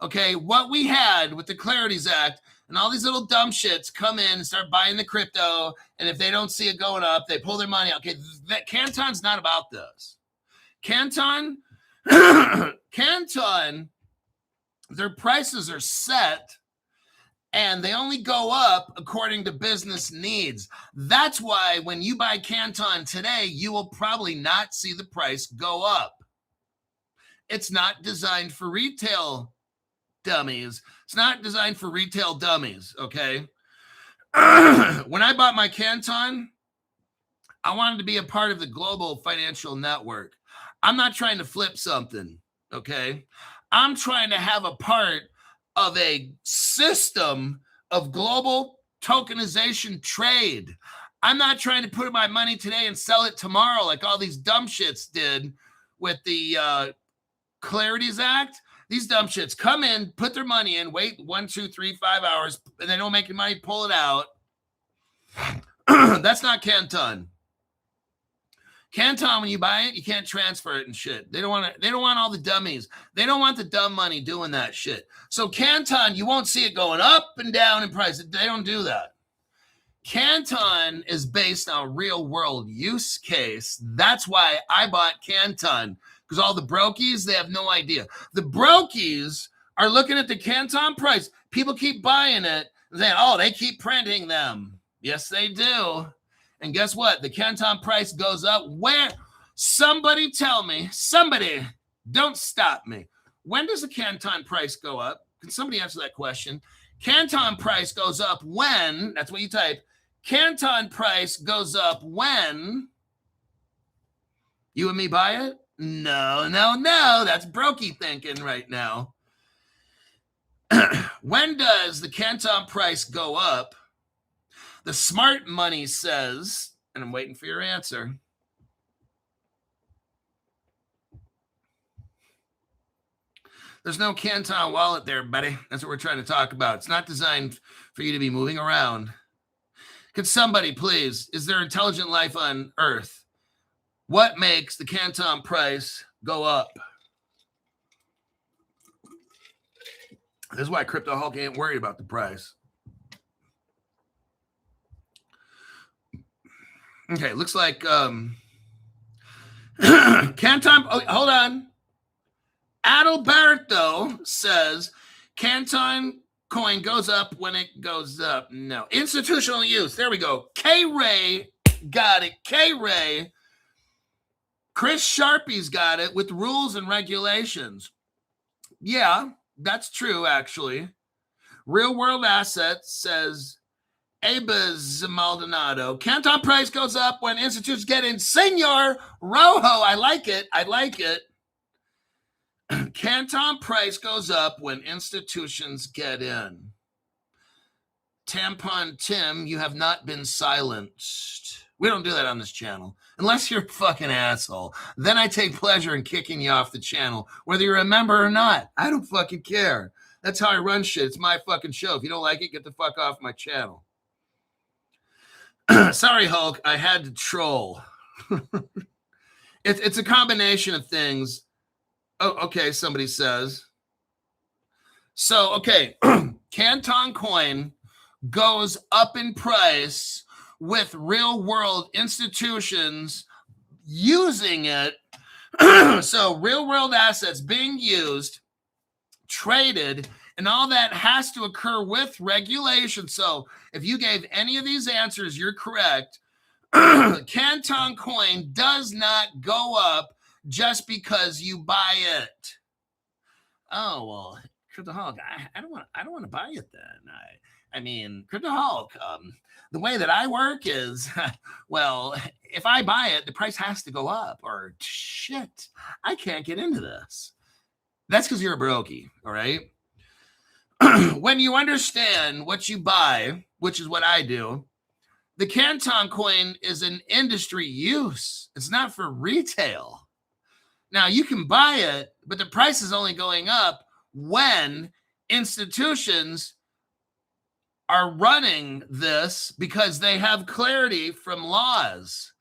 Okay, what we had with the Clarities Act and all these little dumb shits come in and start buying the crypto, and if they don't see it going up, they pull their money out. Okay, that Canton's not about this. Canton, their prices are set, and they only go up according to business needs. That's why when you buy Canton today, you will probably not see the price go up. It's not designed for retail dummies. It's not designed for retail dummies, okay? When I bought my Canton, I wanted to be a part of the global financial network. I'm not trying to flip something, okay? I'm trying to have a part of a system of global tokenization trade. I'm not trying to put my money today and sell it tomorrow like all these dumb shits did with the Clarities Act. These dumb shits come in, put their money in, wait 1, 2, 3, 5 hours, and they don't make any money, pull it out. That's not Canton. Canton, when you buy it, you can't transfer it and shit. They don't want all the dummies. They don't want the dumb money doing that shit. So Canton, you won't see it going up and down in price. They don't do that. Canton is based on a real world use case. That's why I bought Canton. Because all the brokies, they have no idea. The brokies are looking at the Canton price. People keep buying it and saying, oh, they keep printing them. Yes, they do. And guess what? The Canton price goes up. Where? Somebody tell me. Somebody, don't stop me. When does the Canton price go up? Can somebody answer that question? Canton price goes up when, that's what you type. Canton price goes up when you and me buy it? No. That's brokey thinking right now. When does the Canton price go up? The smart money says, and I'm waiting for your answer. There's no Canton wallet there, buddy. That's what we're trying to talk about. It's not designed for you to be moving around. Could somebody please, is there intelligent life on Earth? What makes the Canton price go up? This is why Crypto Hulk ain't worried about the price. Okay, looks like Canton. Oh, hold on. Adalberto says Canton coin goes up when it goes up. No. Institutional use. There we go. K-Ray got it. K-Ray. Chris Sharpie's got it with rules and regulations. Yeah, that's true, actually. Real World Assets says Abaz Maldonado. Canton price goes up when institutions get in. Senor Rojo. I like it. Canton price goes up when institutions get in. Tampon Tim, you have not been silenced. We don't do that on this channel. Unless you're a fucking asshole. Then I take pleasure in kicking you off the channel, whether you're a member or not. I don't fucking care. That's how I run shit. It's my fucking show. If you don't like it, get the fuck off my channel. Sorry, Hulk. I had to troll. It's a combination of things. Oh, okay, somebody says. So, okay, Canton coin goes up in price with real-world institutions using it. So, real-world assets being used, traded, and all that has to occur with regulation. So, if you gave any of these answers, you're correct. Canton coin does not go up just because you buy it. Oh, well, Crypto Hulk, I don't want to buy it then. I mean, Crypto Hulk, the way that I work is, well, if I buy it, the price has to go up, or shit, I can't get into this. That's because you're a brokey, all right? When you understand what you buy, which is what I do, the Canton coin is an industry use. It's not for retail. Now, you can buy it, but the price is only going up when institutions are running this because they have clarity from laws.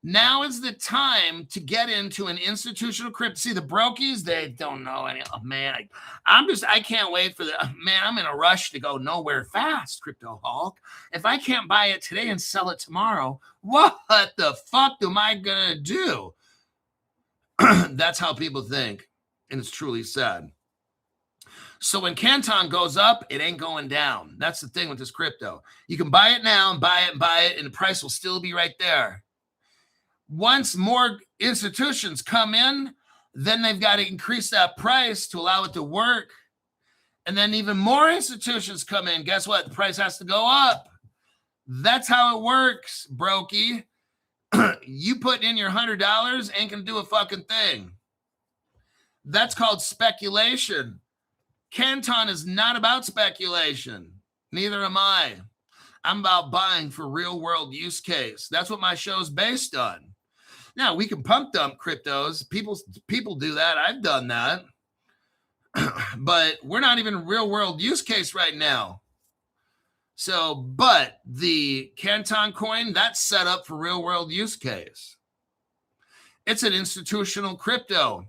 Now is the time to get into an institutional crypto. See, the brokies, they don't know any. Oh, man, I can't wait for the, man, I'm in a rush to go nowhere fast, Crypto Hulk. If I can't buy it today and sell it tomorrow, what the fuck am I going to do? That's how people think, and it's truly sad. So when Canton goes up, it ain't going down. That's the thing with this crypto. You can buy it now and buy it, and the price will still be right there. Once more institutions come in, then they've got to increase that price to allow it to work. And then even more institutions come in. Guess what? The price has to go up. That's how it works, brokey. You put in your $100, ain't gonna do a fucking thing. That's called speculation. Canton is not about speculation. Neither am I. I'm about buying for real world use case. That's what my show is based on. Now, we can pump dump cryptos. People do that. I've done that. But we're not even real world use case right now. So, but the Canton coin, that's set up for real world use case. It's an institutional crypto.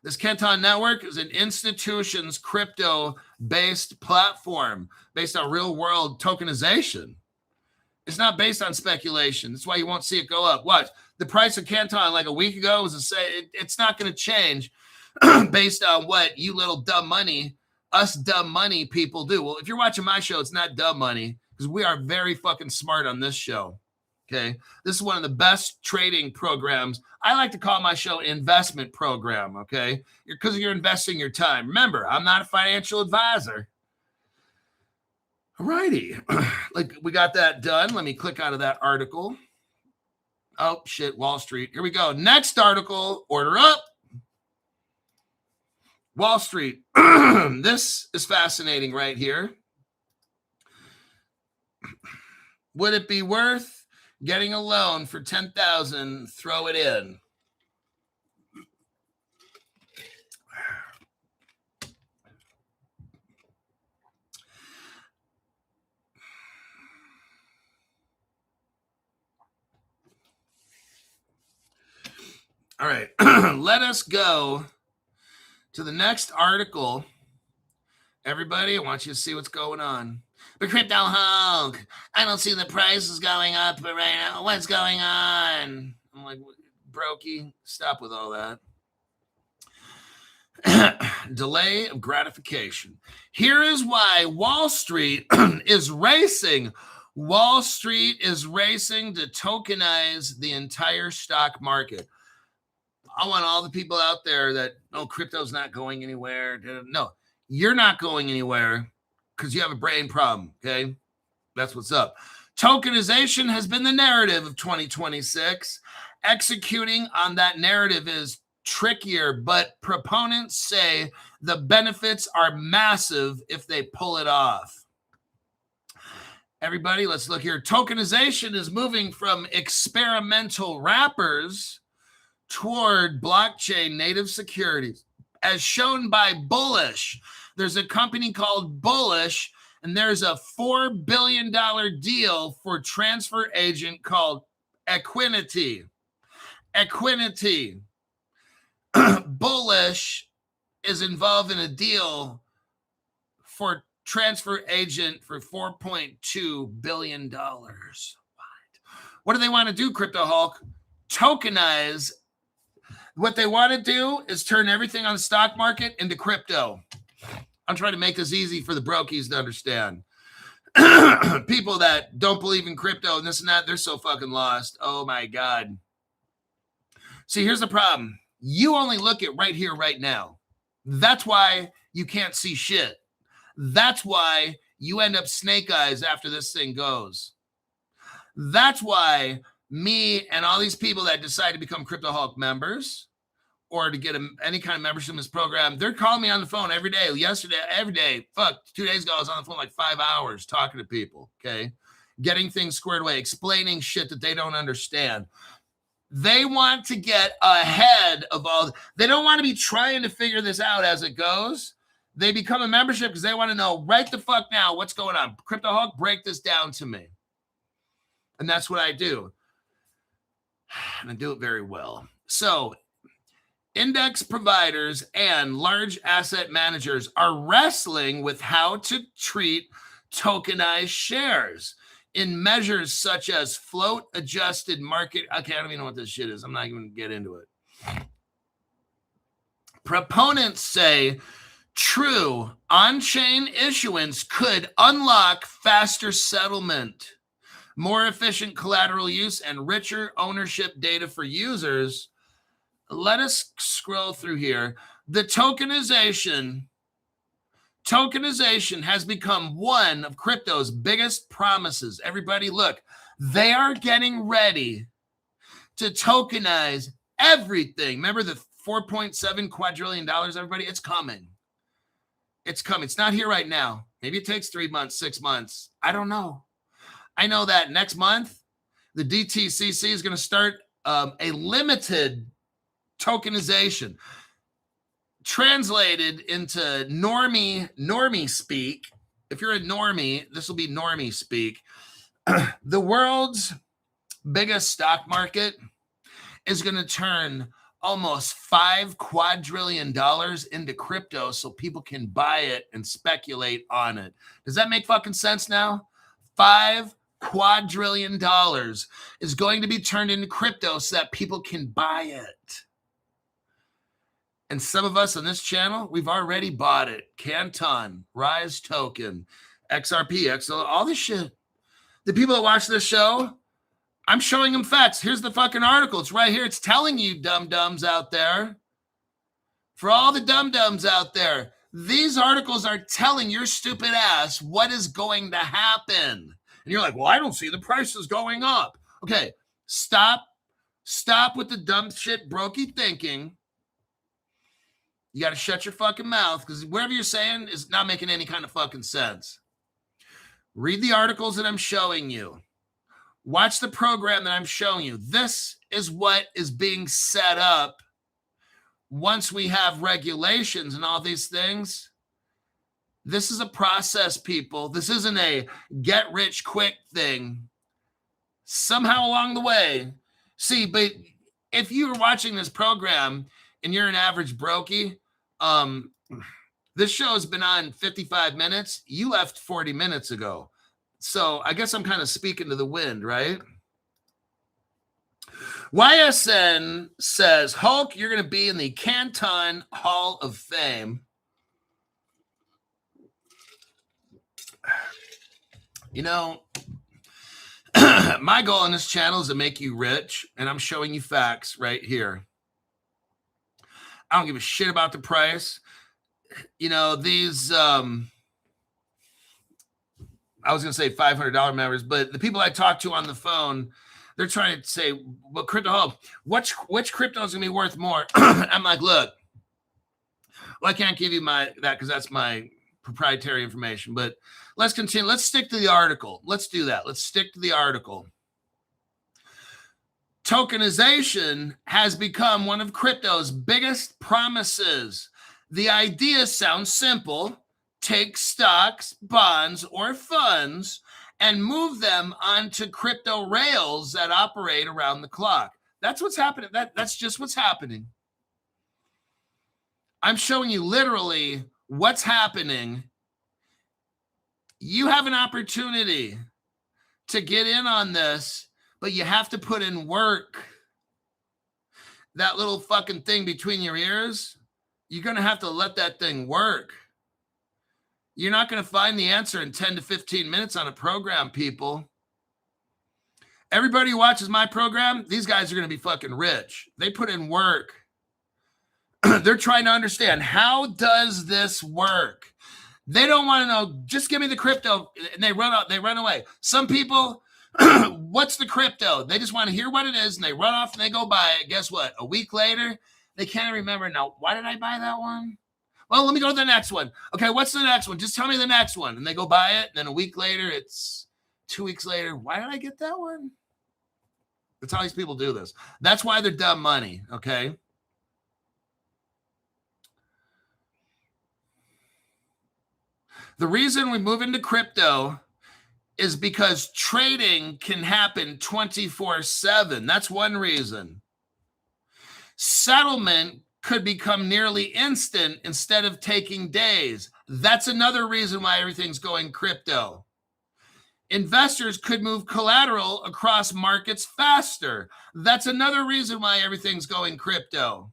This Canton network is an institution's crypto-based platform based on real world tokenization. It's not based on speculation. That's why you won't see it go up. Watch. the price of Canton like a week ago was the same. It's not going to change based on what you little dumb money, us dumb money people do. Well, if you're watching my show, it's not dumb money because we are very fucking smart on this show. Okay. This is one of the best trading programs. I like to call my show investment program. Okay. Because you're investing your time. Remember, I'm not a financial advisor. All righty. Like we got that done. Let me click out of that article. Oh, shit. Wall Street. Here we go. Next article. Order up. Wall Street. This is fascinating right here. Would it be worth getting a loan for $10,000? Throw it in. All right. Let us go to the next article. Everybody, I want you to see what's going on. But Crypto Hulk, I don't see the prices going up right now. What's going on? I'm like, Brokey, stop with all that. Delay of gratification. Here is why Wall Street is racing. Wall Street is racing to tokenize the entire stock market. I want all the people out there that, oh, crypto's not going anywhere. No, you're not going anywhere because you have a brain problem, okay? That's what's up. Tokenization has been the narrative of 2026. Executing on that narrative is trickier, but proponents say the benefits are massive if they pull it off. Everybody, let's look here. Tokenization is moving from experimental wrappers toward blockchain native securities, as shown by Bullish. There's a company called Bullish, and there's a $4 billion deal for transfer agent called Equinity. Equinity. Bullish is involved in a deal for transfer agent for $4.2 billion. What do they want to do, Crypto Hulk? Tokenize. What they want to do is turn everything on the stock market into crypto. I'm trying to make this easy for the brokies to understand. People that don't believe in crypto and this and that, they're so fucking lost. Oh my God. See, here's the problem. You only look at right here, right now. That's why you can't see shit. That's why you end up snake eyes after this thing goes. That's why me and all these people that decide to become Crypto Hulk members or to get any kind of membership in this program, they're calling me on the phone every day. Yesterday, every day. 2 days ago, I was on the phone like 5 hours talking to people, okay? Getting things squared away, explaining shit that they don't understand. They want to get ahead of all. They don't want to be trying to figure this out as it goes. They become a membership because they want to know right the fuck now what's going on. Crypto Hulk, break this down to me. And that's what I do. And I do it very well. So index providers and large asset managers are wrestling with how to treat tokenized shares in measures such as float adjusted market. Okay, I don't even know what this shit is. I'm not even going to get into it. Proponents say true on-chain issuance could unlock faster settlement, more efficient collateral use, and richer ownership data for users. Let us scroll through here. The tokenization has become one of crypto's biggest promises. Everybody, look, they are getting ready to tokenize everything. Remember the $4.7 quadrillion, everybody? It's coming. It's coming. It's not here right now. Maybe it takes 3 months, 6 months. I don't know. I know that next month, the DTCC is going to start a limited tokenization. Translated into normie speak. If you're a normie, this will be normie speak. The world's biggest stock market is going to turn almost $5 quadrillion into crypto so people can buy it and speculate on it. Does that make fucking sense now? $5 quadrillion is going to be turned into crypto so that people can buy it. And some of us on this channel, we've already bought it. Canton, Rise Token, XRP, XL, all this shit. The people that watch this show, I'm showing them facts. Here's the fucking article. It's right here. It's telling you dum-dums out there. For all the dum-dums out there, these articles are telling your stupid ass what is going to happen. And you're like, well, I don't see the prices going up. Okay, stop with the dumb shit brokey thinking. You got to shut your fucking mouth because whatever you're saying is not making any kind of fucking sense. Read the articles that I'm showing you. Watch the program that I'm showing you. This is what is being set up once we have regulations and all these things. This is a process, people. This isn't a get rich quick thing. Somehow along the way. See, but if you were watching this program and you're an average brokey, this show has been on 55 minutes. You left 40 minutes ago. So I guess I'm kind of speaking to the wind, right? YSN says, Hulk, you're going to be in the Canton Hall of Fame. You know, my goal on this channel is to make you rich, and I'm showing you facts right here. I don't give a shit about the price. You know, these, I was going to say $500 members, but the people I talk to on the phone, they're trying to say, well, crypto hub, which crypto is going to be worth more? I'm like, look, well, I can't give you that because that's my proprietary information, but let's continue. Let's stick to the article. Let's do that. Let's stick to the article. Tokenization has become one of crypto's biggest promises. The idea sounds simple. Take stocks, bonds, or funds and move them onto crypto rails that operate around the clock. That's what's happening. That's just what's happening. I'm showing you literally what's happening. You have an opportunity to get in on this, but you have to put in work. That little fucking thing between your ears, you're going to have to let that thing work. You're not going to find the answer in 10 to 15 minutes on a program, people. Everybody who watches my program, these guys are going to be fucking rich. They put in work. They're trying to understand, how does this work? They don't want to know, just give me the crypto, and they run away. Some people, what's the crypto? They just want to hear what it is, and they run off and they go buy it. Guess what? A week later, they can't remember. Now, why did I buy that one? Well, let me go to the next one. Okay, what's the next one? Just tell me the next one. And they go buy it, and then a week later, it's 2 weeks later. Why did I get that one? That's how these people do this. That's why they're dumb money, okay? The reason we move into crypto is because trading can happen 24/7. That's one reason. Settlement could become nearly instant instead of taking days. That's another reason why everything's going crypto. Investors could move collateral across markets faster. That's another reason why everything's going crypto.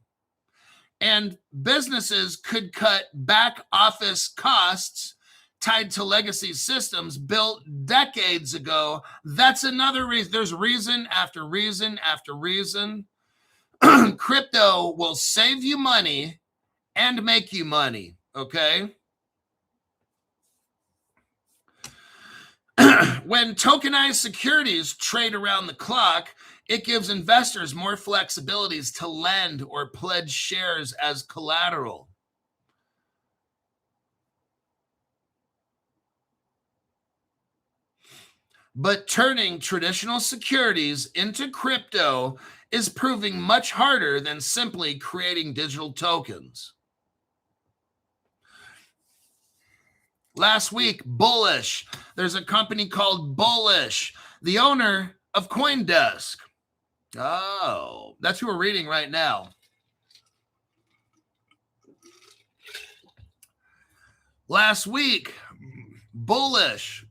And businesses could cut back office costs tied to legacy systems built decades ago. That's another reason. There's reason after reason after reason. Crypto will save you money and make you money, okay? When tokenized securities trade around the clock, it gives investors more flexibilities to lend or pledge shares as collateral. But turning traditional securities into crypto is proving much harder than simply creating digital tokens. Last week, Bullish. There's a company called Bullish, the owner of CoinDesk. Oh, that's who we're reading right now. Last week, Bullish.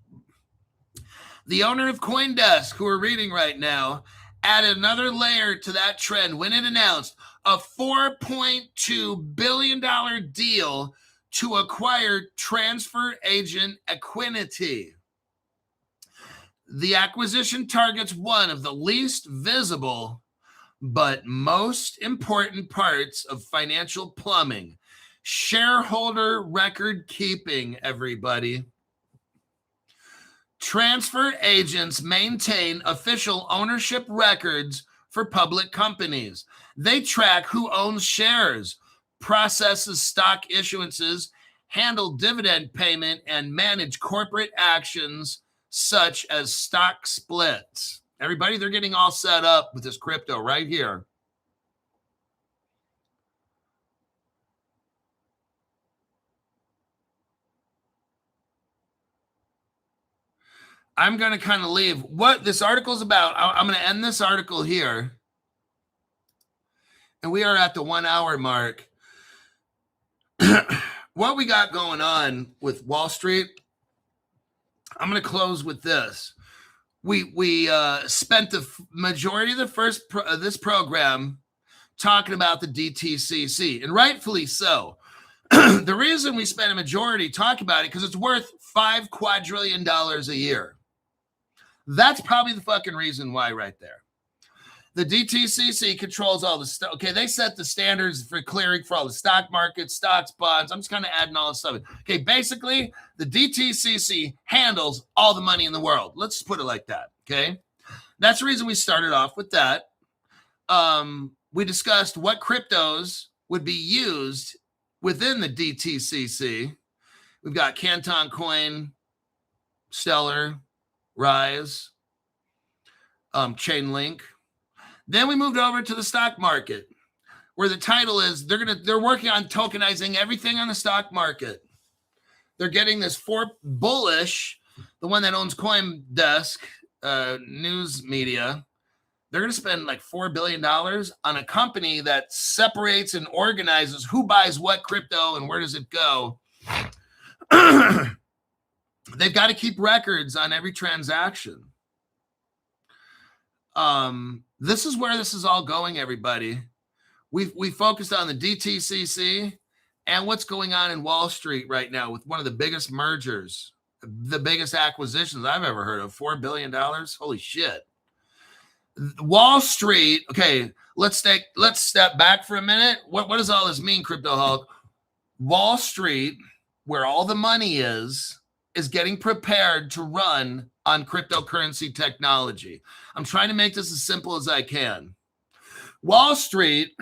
The owner of CoinDesk, who we're reading right now, added another layer to that trend when it announced a $4.2 billion deal to acquire transfer agent Equinity. The acquisition targets one of the least visible but most important parts of financial plumbing: shareholder record keeping, everybody. Transfer agents maintain official ownership records for public companies. They track who owns shares, processes stock issuances, handle dividend payment, and manage corporate actions such as stock splits. Everybody, they're getting all set up with this crypto right here. I'm going to kind of leave what this article is about. I'm going to end this article here. And we are at the 1 hour mark. What we got going on with Wall Street, I'm going to close with this. We spent the majority of the this program talking about the DTCC, and rightfully so. The reason we spent a majority talking about it because it's worth $5 quadrillion a year. That's probably the fucking reason why right there. The DTCC controls all the stuff. Okay, they set the standards for clearing for all the stock markets, stocks, bonds. I'm just kind of adding all this stuff. Okay, basically, the DTCC handles all the money in the world. Let's just put it like that, okay? That's the reason we started off with that. We discussed what cryptos would be used within the DTCC. We've got Canton Coin, Stellar, Rise, Chainlink. Then we moved over to the stock market, where the title is they're working on tokenizing everything on the stock market. They're getting this bullish, the one that owns CoinDesk, news media. They're going to spend like $4 billion on a company that separates and organizes who buys what crypto and where does it go. They've got to keep records on every transaction. This is where this is all going, everybody. We focused on the DTCC and what's going on in Wall Street right now with one of the biggest mergers, the biggest acquisitions I've ever heard of, $4 billion. Holy shit. Wall Street. Okay, let's step back for a minute. What does all this mean, Crypto Hulk? Wall Street, where all the money is getting prepared to run on cryptocurrency technology. I'm trying to make this as simple as I can. Wall Street,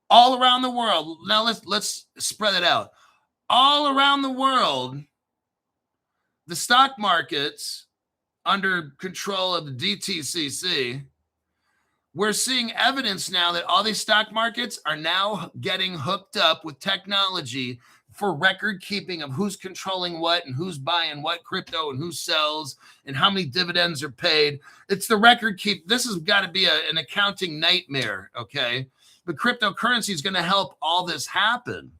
all around the world. Now let's spread it out. All around the world, the stock markets under control of the DTCC, we're seeing evidence now that all these stock markets are now getting hooked up with technology for record keeping of who's controlling what and who's buying what crypto and who sells and how many dividends are paid. It's the record keep. This has got to be an accounting nightmare, okay? But cryptocurrency is going to help all this happen.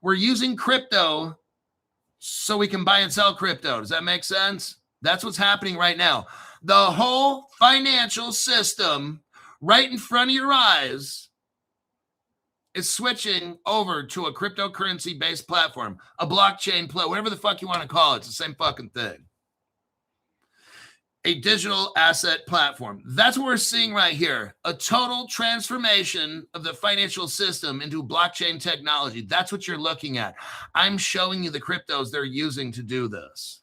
We're using crypto so we can buy and sell crypto. Does that make sense? That's what's happening right now. The whole financial system right in front of your eyes is switching over to a cryptocurrency-based platform, a blockchain play, whatever the fuck you want to call it. It's the same fucking thing. A digital asset platform. That's what we're seeing right here. A total transformation of the financial system into blockchain technology. That's what you're looking at. I'm showing you the cryptos they're using to do this.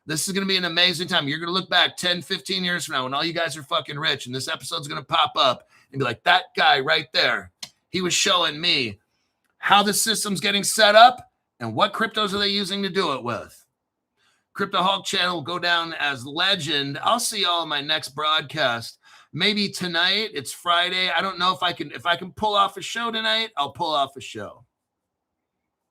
This is going to be an amazing time. You're going to look back 10, 15 years from now when all you guys are fucking rich, and this episode's going to pop up and be like, that guy right there, he was showing me how the system's getting set up and what cryptos are they using to do it with. Crypto Hulk channel will go down as legend. I'll see y'all in my next broadcast. Maybe tonight. It's Friday. I don't know if I can pull off a show tonight. I'll pull off a show.